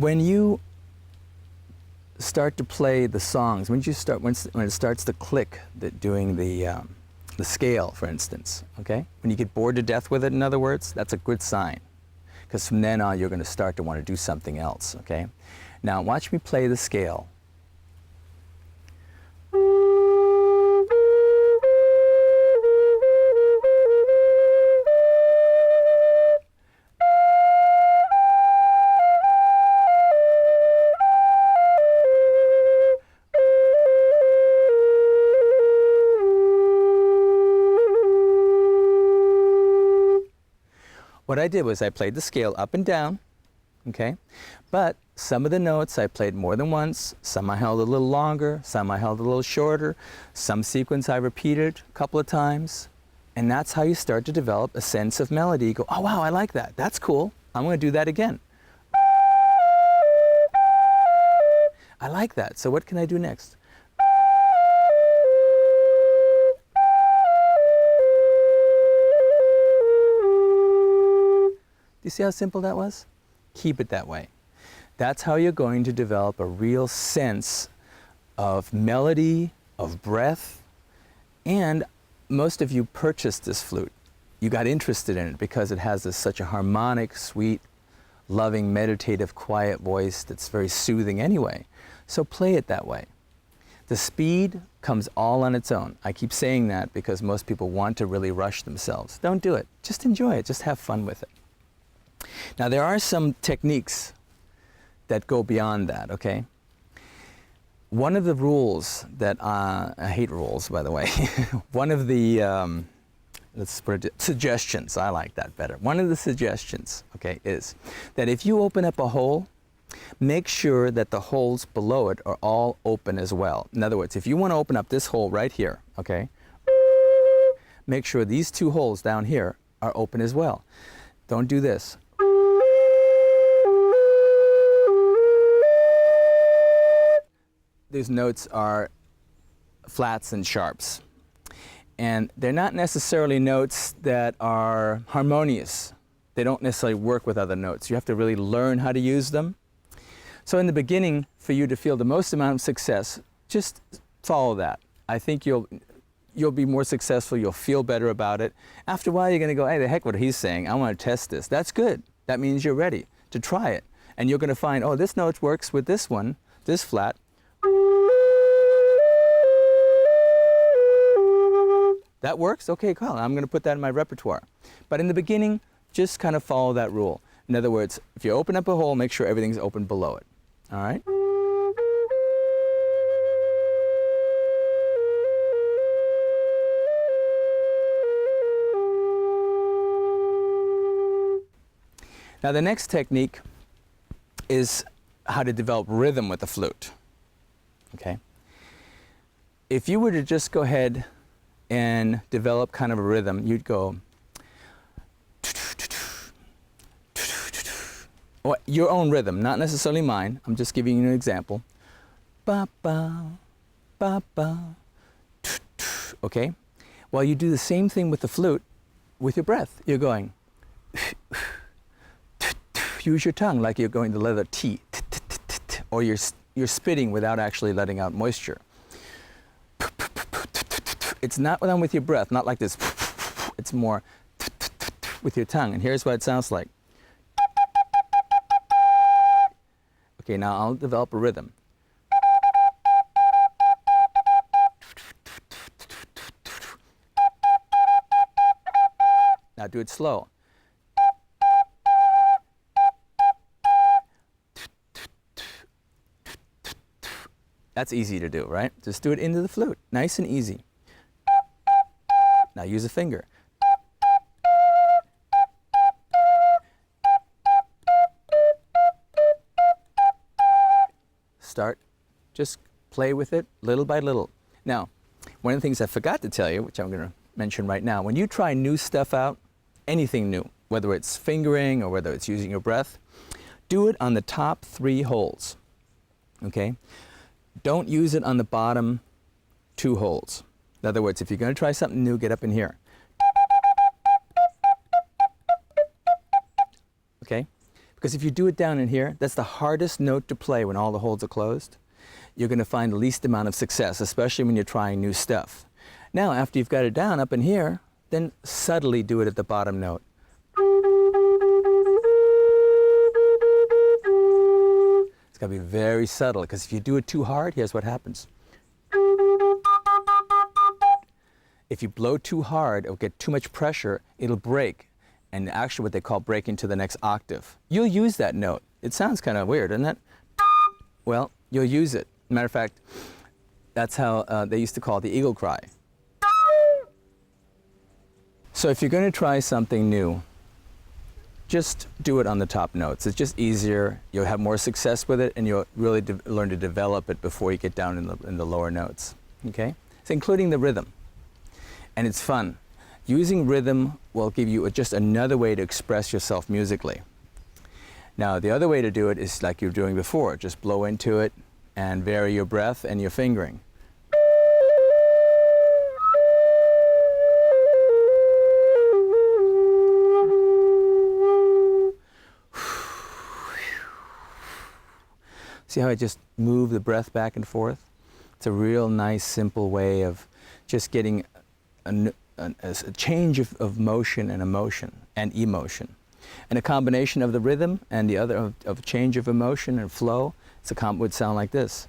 when you start to play the songs, when it starts to click, doing the scale, for instance, okay? When you get bored to death with it, in other words, that's a good sign. Because from then on, you're going to start to want to do something else, okay? Now, watch me play the scale. What I did was I played the scale up and down, okay? But some of the notes I played more than once, some I held a little longer, some I held a little shorter, some sequence I repeated a couple of times, and that's how you start to develop a sense of melody. You go, oh wow, I like that, that's cool, I'm gonna do that again. I like that, so what can I do next? Do you see how simple that was? Keep it that way. That's how you're going to develop a real sense of melody, of breath, and most of you purchased this flute. You got interested in it because it has such a harmonic, sweet, loving, meditative, quiet voice that's very soothing anyway. So play it that way. The speed comes all on its own. I keep saying that because most people want to really rush themselves. Don't do it. Just enjoy it. Just have fun with it. Now, there are some techniques that go beyond that, okay? One of the rules that, I hate rules, by the way. One of the, let's put it, suggestions, I like that better. One of the suggestions, okay, is that if you open up a hole, make sure that the holes below it are all open as well. In other words, if you want to open up this hole right here, okay, make sure these two holes down here are open as well. Don't do this. These notes are flats and sharps. And they're not necessarily notes that are harmonious. They don't necessarily work with other notes. You have to really learn how to use them. So in the beginning, for you to feel the most amount of success, just follow that. I think you'll be more successful, you'll feel better about it. After a while, you're going to go, hey, the heck what he's saying, I want to test this. That's good. That means you're ready to try it. And you're going to find, oh, this note works with this one, this flat. That works? Okay, cool. I'm going to put that in my repertoire. But in the beginning, just kind of follow that rule. In other words, if you open up a hole, make sure everything's open below it. All right? Now, the next technique is how to develop rhythm with the flute. Okay? If you were to just go ahead and develop kind of a rhythm, you'd go, or your own rhythm, not necessarily mine. I'm just giving you an example. Ba ba, ba ba, okay? Well, you do the same thing with the flute with your breath. You're going, use your tongue like you're going to let a T, or you're spitting without actually letting out moisture. It's not done with your breath, not like this. It's more with your tongue. And here's what it sounds like. Okay, now I'll develop a rhythm. Now do it slow. That's easy to do, right? Just do it into the flute, nice and easy. Now use a finger. Start, just play with it little by little. Now, one of the things I forgot to tell you, which I'm going to mention right now, when you try new stuff out, anything new, whether it's fingering or whether it's using your breath, do it on the top 3 holes, okay? Don't use it on the bottom 2 holes. In other words, if you're going to try something new, get up in here. Okay? Because if you do it down in here, that's the hardest note to play when all the holds are closed. You're going to find the least amount of success, especially when you're trying new stuff. Now, after you've got it down up in here, then subtly do it at the bottom note. It's got to be very subtle, because if you do it too hard, here's what happens. If you blow too hard or get too much pressure, it'll break, and actually what they call breaking to the next octave. You'll use that note. It sounds kind of weird, doesn't it? Well, you'll use it. Matter of fact, that's how they used to call it the eagle cry. So if you're going to try something new, just do it on the top notes. It's just easier. You'll have more success with it, and you'll really learn to develop it before you get down in the lower notes. Okay? So including the rhythm. And it's fun. Using rhythm will give you just another way to express yourself musically. Now, the other way to do it is like you were doing before. Just blow into it and vary your breath and your fingering. See how I just move the breath back and forth? It's a real nice, simple way of just getting a change of motion and emotion and emotion. And a combination of the rhythm and the other of change of emotion and flow, would sound like this.